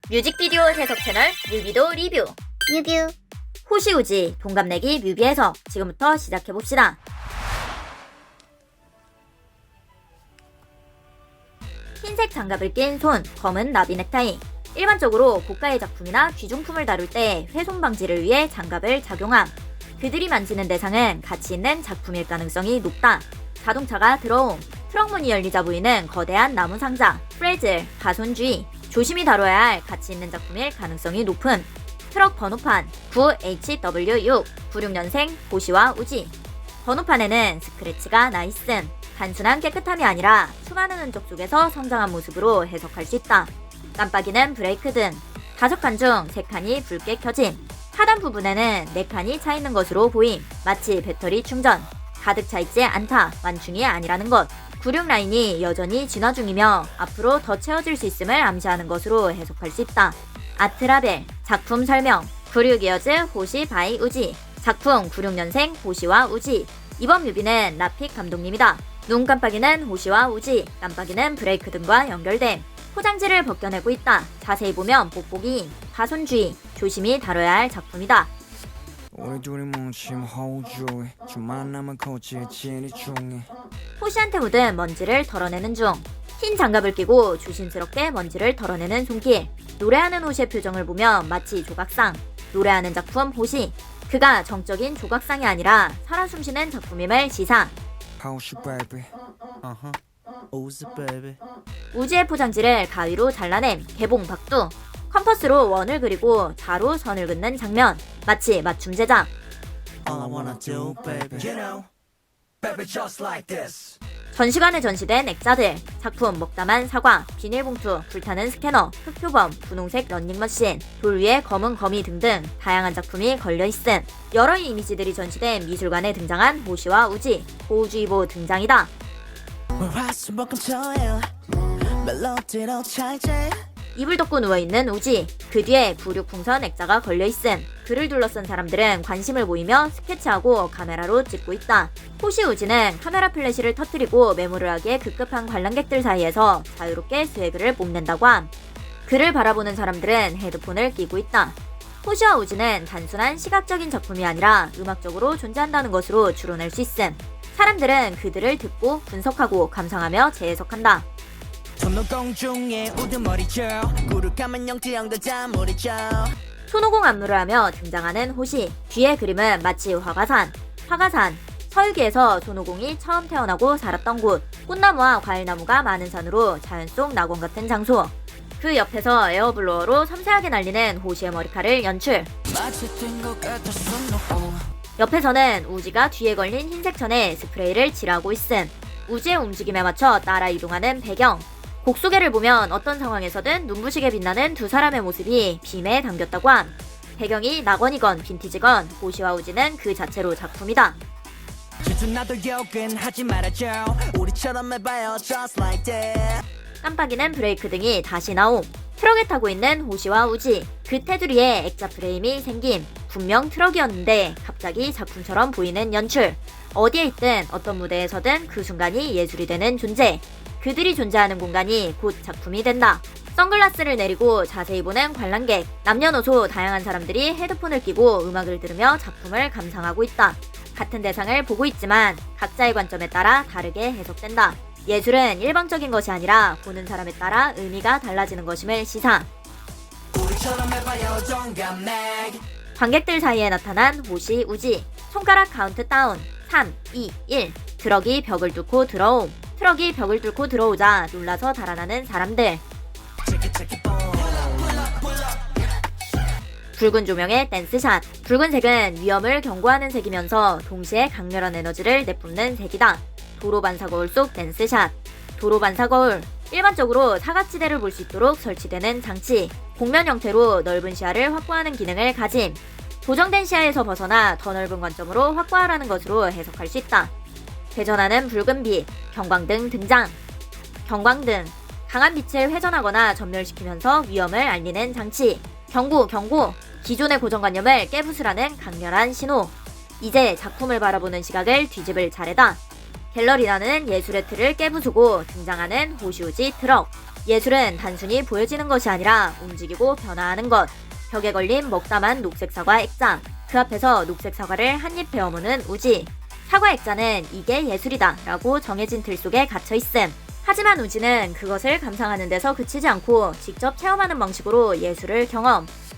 뮤직비디오 해석 채널 뮤비도 리뷰 뮤뷰. 호시우지 동갑내기 뮤비 해석 지금부터 시작해봅시다. 흰색 장갑을 낀 손, 검은 나비 넥타이. 일반적으로 고가의 작품이나 귀중품을 다룰 때 훼손 방지를 위해 장갑을 착용함. 그들이 만지는 대상은 가치 있는 작품일 가능성이 높다. 자동차가 들어옴. 트럭 문이 열리자 보이는 거대한 나무 상자, 프레즐, 가손주의. 조심히 다뤄야 할 가치 있는 작품일 가능성이 높음. 트럭 번호판 9HW6 96년생 호시와 우지. 번호판에는 스크래치가 나 있음. 단순한 깨끗함이 아니라 수많은 흔적 속에서 성장한 모습으로 해석할 수 있다. 깜빡이는 브레이크 등 5칸 중 3칸이 붉게 켜짐. 하단 부분에는 4칸이 차 있는 것으로 보임. 마치 배터리 충전. 가득 차 있지 않다. 완충이 아니라는 것. 96 라인이 여전히 진화 중이며 앞으로 더 채워질 수 있음을 암시하는 것으로 해석할 수 있다. 아트 라벨, 작품 설명, 96 이어즈 호시 바이 우지. 작품 96년생 호시와 우지. 이번 뮤비는 라픽 감독님이다. 눈 깜빡이는 호시와 우지, 깜빡이는 브레이크 등과 연결됨. 포장지를 벗겨내고 있다. 자세히 보면 뽁뽁이인 가손주의, 조심히 다뤄야 할 작품이다. 우리 둘이 뭉침 호주에 주만 남은 코치에 진이 중에 호시한테 묻은 먼지를 덜어내는 중. 흰 장갑을 끼고 조심스럽게 먼지를 덜어내는 손길. 노래하는 호시의 표정을 보면 마치 조각상. 노래하는 작품 호시. 그가 정적인 조각상이 아니라 살아 숨쉬는 작품임을 시사. 호시 베이비 오즈 베이비. 우지의 포장지를 가위로 잘라냄 개봉 박두. 컴퍼스로 원을 그리고 자로 선을 긋는 장면. 마치 맞춤 제작. All I wanna do, baby. You know baby just like this 전시관에 전시된 액자들. 작품 먹다만 사과, 비닐봉투, 불타는 스캐너, 흑표범, 분홍색 런닝머신, 돌 위에 검은 거미 등등 다양한 작품이 걸려있음. 여러 이미지들이 전시된 미술관에 등장한 호시와 우지. 보호주의보 등장이다. 화수목금토일 멜로디로 찰제. 이불 덮고 누워있는 우지. 그 뒤에 부륙풍선 액자가 걸려있음. 그를 둘러싼 사람들은 관심을 보이며 스케치하고 카메라로 찍고 있다. 호시 우지는 카메라 플래시를 터뜨리고 메모를 하기에 급급한 관람객들 사이에서 자유롭게 스웨그를 뽐낸다고 함. 그를 바라보는 사람들은 헤드폰을 끼고 있다. 호시와 우지는 단순한 시각적인 작품이 아니라 음악적으로 존재한다는 것으로 추론할 수 있음. 사람들은 그들을 듣고 분석하고 감상하며 재해석한다. 손오공중에 우두머리죠. 구룩하면 영지형도 잠물이죠. 손오공 안무를 하며 등장하는 호시. 뒤의 그림은 마치 화가산. 화가산. 서유기에서 손오공이 처음 태어나고 살았던 곳. 꽃나무와 과일나무가 많은 산으로 자연 속 낙원 같은 장소. 그 옆에서 에어블로어로 섬세하게 날리는 호시의 머리카락을 연출. 마치 뛴것 같아 손오공. 옆에서는 우지가 뒤에 걸린 흰색 천에 스프레이를 칠하고 있음. 우지의 움직임에 맞춰 따라 이동하는 배경. 곡소개를 보면 어떤 상황에서든 눈부시게 빛나는 두 사람의 모습이 빔에 담겼다고 함. 배경이 낙원이건 빈티지건 호시와 우지는 그 자체로 작품이다. 나도 욕은 하지 말아줘. 우리처럼 해봐요 just like that. 깜빡이는 브레이크 등이 다시 나옴. 트럭에 타고 있는 호시와 우지. 그 테두리에 액자 프레임이 생김. 분명 트럭이었는데 갑자기 작품처럼 보이는 연출. 어디에 있든 어떤 무대에서든 그 순간이 예술이 되는 존재. 그들이 존재하는 공간이 곧 작품이 된다. 선글라스를 내리고 자세히 보는 관람객. 남녀노소 다양한 사람들이 헤드폰을 끼고 음악을 들으며 작품을 감상하고 있다. 같은 대상을 보고 있지만 각자의 관점에 따라 다르게 해석된다. 예술은 일방적인 것이 아니라 보는 사람에 따라 의미가 달라지는 것임을 시사. 우리처럼 해봐요 동갑내기. 관객들 사이에 나타난 호시 우지. 손가락 카운트 다운. 3, 2, 1. 트럭이 벽을 뚫고 들어옴. 트럭이 벽을 뚫고 들어오자 놀라서 달아나는 사람들. 붉은 조명의 댄스샷. 붉은색은 위험을 경고하는 색이면서 동시에 강렬한 에너지를 내뿜는 색이다. 도로 반사 거울 속 댄스샷. 도로 반사 거울. 일반적으로 사각지대를 볼 수 있도록 설치되는 장치. 곡면 형태로 넓은 시야를 확보하는 기능을 가짐. 고정된 시야에서 벗어나 더 넓은 관점으로 확보하라는 것으로 해석할 수 있다. 회전하는 붉은 빛, 경광등 등장. 경광등, 강한 빛을 회전하거나 전멸시키면서 위험을 알리는 장치. 경고, 경고! 기존의 고정관념을 깨부수라는 강렬한 신호. 이제 작품을 바라보는 시각을 뒤집을 차례다. 갤러리라는 예술의 틀을 깨부수고 등장하는 호시우지 트럭. 예술은 단순히 보여지는 것이 아니라 움직이고 변화하는 것. 벽에 걸린 먹다만 녹색 사과 액자. 그 앞에서 녹색 사과를 한 입 베어무는 우지. 사과 액자는 이게 예술이다 라고 정해진 틀 속에 갇혀 있음. 하지만 우지는 그것을 감상하는 데서 그치지 않고 직접 체험하는 방식으로 예술을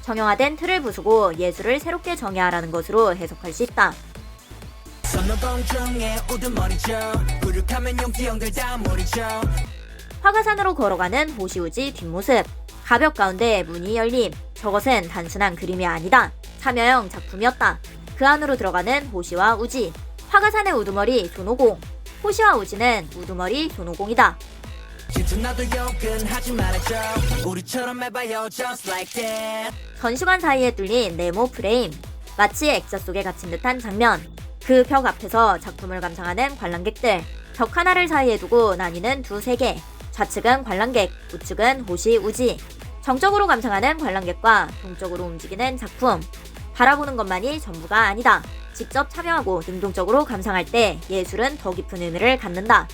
정형화된 틀을 부수고 예술을 새롭게 정의하라는 것으로 해석할 수 있다. 선호동 중에 우두머리죠. 부룩하면 용띠형들 다 머리죠. 화가산으로 걸어가는 호시우지 뒷모습. 가벽 가운데 문이 열림. 저것은 단순한 그림이 아니다. 참여형 작품이었다. 그 안으로 들어가는 호시와 우지. 화가산의 우두머리 손오공. 호시와 우지는 우두머리 손오공이다. 질투나도 욕은 하지 말아줘. 우리처럼 해봐요 just like that. 전시관 사이에 뚫린 네모 프레임. 마치 액자 속에 갇힌 듯한 장면. 그 벽 앞에서 작품을 감상하는 관람객들. 벽 하나를 사이에 두고 나뉘는 두 세계. 좌측은 관람객, 우측은 호시 우지. 정적으로 감상하는 관람객과 동적으로 움직이는 작품. 바라보는 것만이 전부가 아니다. 직접 참여하고 능동적으로 감상할 때 예술은 더 깊은 의미를 갖는다.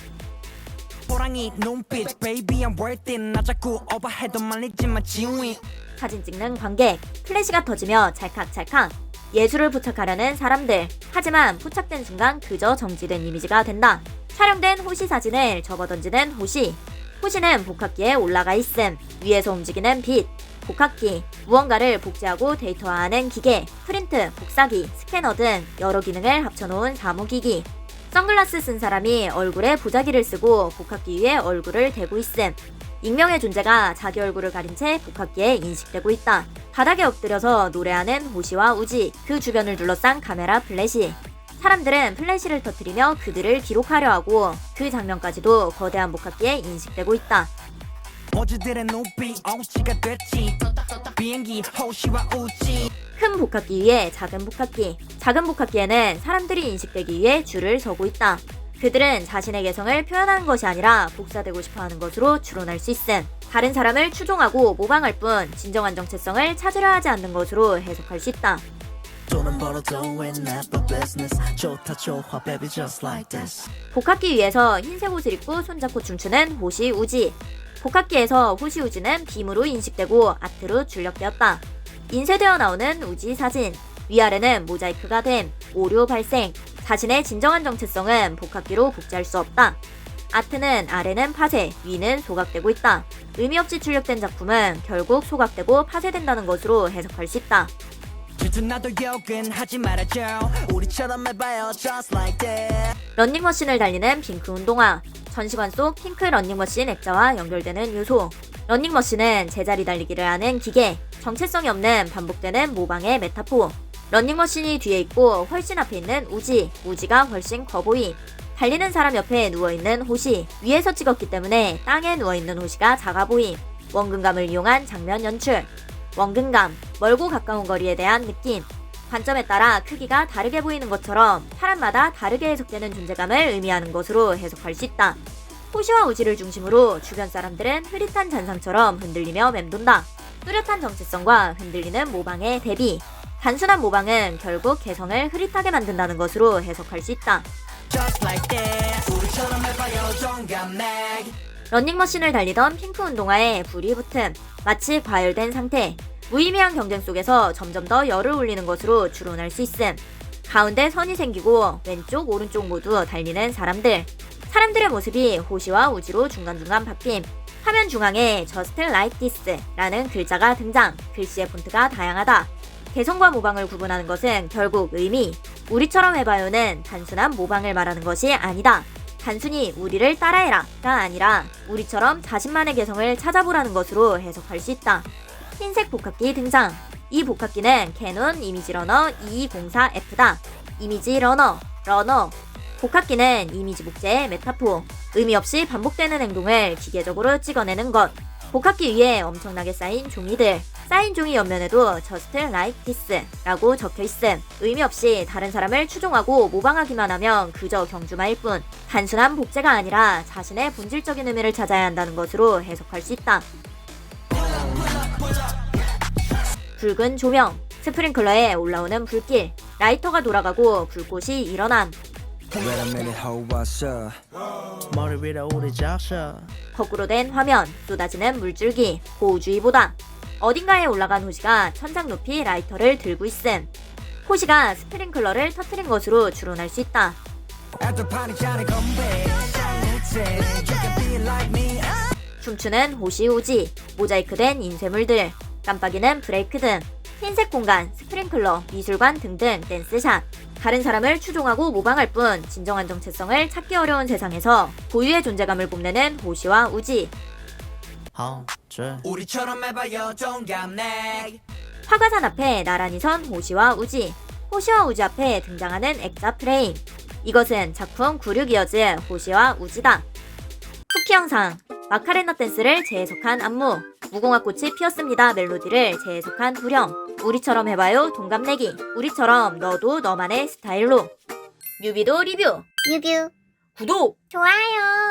호랑이 눈빛 baby I'm worth it. 나 자꾸 오버해도 말리지만 지윈. 사진 찍는 관객, 플래시가 터지며 찰칵찰칵. 예술을 포착하려는 사람들. 하지만 포착된 순간 그저 정지된 이미지가 된다. 촬영된 호시 사진을 접어던지는 호시. 호시는 복합기에 올라가 있음. 위에서 움직이는 빛. 복합기, 무언가를 복제하고 데이터화하는 기계, 프린트, 복사기, 스캐너 등 여러 기능을 합쳐놓은 사무기기. 선글라스 쓴 사람이 얼굴에 보자기를 쓰고 복합기 위에 얼굴을 대고 있음. 익명의 존재가 자기 얼굴을 가린 채 복합기에 인식되고 있다. 바닥에 엎드려서 노래하는 호시와 우지, 그 주변을 둘러싼 카메라 플래시. 사람들은 플래시를 터뜨리며 그들을 기록하려 하고 그 장면까지도 거대한 복합기에 인식되고 있다. 모두들의 눈빛 어우씨가 됐지. 비행기 호시와 우지. 큰 복합기 위에 작은 복합기. 작은 복합기에는 사람들이 인식되기 위해 줄을 서고 있다. 그들은 자신의 개성을 표현하는 것이 아니라 복사되고 싶어하는 것으로 추론할 수 있음. 다른 사람을 추종하고 모방할 뿐 진정한 정체성을 찾으려 하지 않는 것으로 해석할 수 있다. 돈은 벌어도 it's never business. 좋다 좋아 baby just like this. 복합기 위에서 흰색 옷을 입고 손잡고 춤추는 호시 우지. 복합기에서 호시 우지는 빔으로 인식되고 아트로 출력되었다. 인쇄되어 나오는 우지 사진. 위아래는 모자이크가 됨. 오류 발생. 자신의 진정한 정체성은 복합기로 복제할 수 없다. 아트는 아래는 파쇄, 위는 소각되고 있다. 의미 없이 출력된 작품은 결국 소각되고 파쇄된다는 것으로 해석할 수 있다. 질투나도 욕은 하지 말아줘. 우리처럼 해봐요 just like that. 런닝머신을 달리는 핑크 운동화. 전시관 속 핑크 런닝머신 액자와 연결되는 요소. 런닝머신은 제자리 달리기를 하는 기계. 정체성이 없는 반복되는 모방의 메타포. 런닝머신이 뒤에 있고 훨씬 앞에 있는 우지. 우지가 훨씬 커 보임. 달리는 사람 옆에 누워있는 호시. 위에서 찍었기 때문에 땅에 누워있는 호시가 작아 보임. 원근감을 이용한 장면 연출. 원근감, 멀고 가까운 거리에 대한 느낌. 관점에 따라 크기가 다르게 보이는 것처럼 사람마다 다르게 해석되는 존재감을 의미하는 것으로 해석할 수 있다. 호시와 우지를 중심으로 주변 사람들은 흐릿한 잔상처럼 흔들리며 맴돈다. 뚜렷한 정체성과 흔들리는 모방의 대비. 단순한 모방은 결국 개성을 흐릿하게 만든다는 것으로 해석할 수 있다. Just like that. 우리처럼 해봐요 동감맥. 런닝머신을 달리던 핑크 운동화에 불이 붙음. 마치 과열된 상태. 무의미한 경쟁 속에서 점점 더 열을 올리는 것으로 추론할 수 있음. 가운데 선이 생기고 왼쪽 오른쪽 모두 달리는 사람들. 사람들의 모습이 호시와 우지로 중간중간 바뀜. 화면 중앙에 Just Like This 라는 글자가 등장. 글씨의 폰트가 다양하다. 개성과 모방을 구분하는 것은 결국 의미. 우리처럼 해봐요는 단순한 모방을 말하는 것이 아니다. 단순히 우리를 따라해라가 아니라 우리처럼 자신만의 개성을 찾아보라는 것으로 해석할 수 있다. 흰색 복합기 등장. 이 복합기는 캐논 이미지 러너 2204F다. 이미지 러너. 복합기는 이미지 복제의 메타포. 의미 없이 반복되는 행동을 기계적으로 찍어내는 것. 복합기 위에 엄청나게 쌓인 종이들. 쌓인 종이 옆면에도 Just Like This 라고 적혀있음. 의미 없이 다른 사람을 추종하고 모방하기만 하면 그저 경주마일 뿐. 단순한 복제가 아니라 자신의 본질적인 의미를 찾아야 한다는 것으로 해석할 수 있다. 붉은 조명. 스프링클러에 올라오는 불길. 라이터가 돌아가고 불꽃이 일어남. Wait a minute, how was up? 머리 위로 우리 적셔 거꾸로 된 화면, 쏟아지는 물줄기, 호우주의보다. 어딘가에 올라간 호시가 천장 높이 라이터를 들고 있음. 호시가 스프링클러를 터뜨린 것으로 추론할 수 있다. After party 잔에 건배 짱이지 You can be like me 춤추는 호시 우지, 모자이크된 인쇄물들, 깜빡이는 브레이크 등, 흰색 공간, 스프링클러, 미술관 등등 댄스샷. 다른 사람을 추종하고 모방할 뿐 진정한 정체성을 찾기 어려운 세상에서 고유의 존재감을 뽐내는 호시와 우지. 우리처럼 해봐요 동갑내 화가산 앞에 나란히 선 호시와 우지. 호시와 우지 앞에 등장하는 액자 프레임. 이것은 작품 96이어즈 호시와 우지다. 쿠키 영상. 마카레나 댄스를 재해석한 안무. 무궁화 꽃이 피었습니다 멜로디를 재해석한 후렴. 우리처럼 해봐요 동갑내기. 우리처럼 너도 너만의 스타일로. 뮤비도 리뷰. 뮤뷰 구독. 좋아요.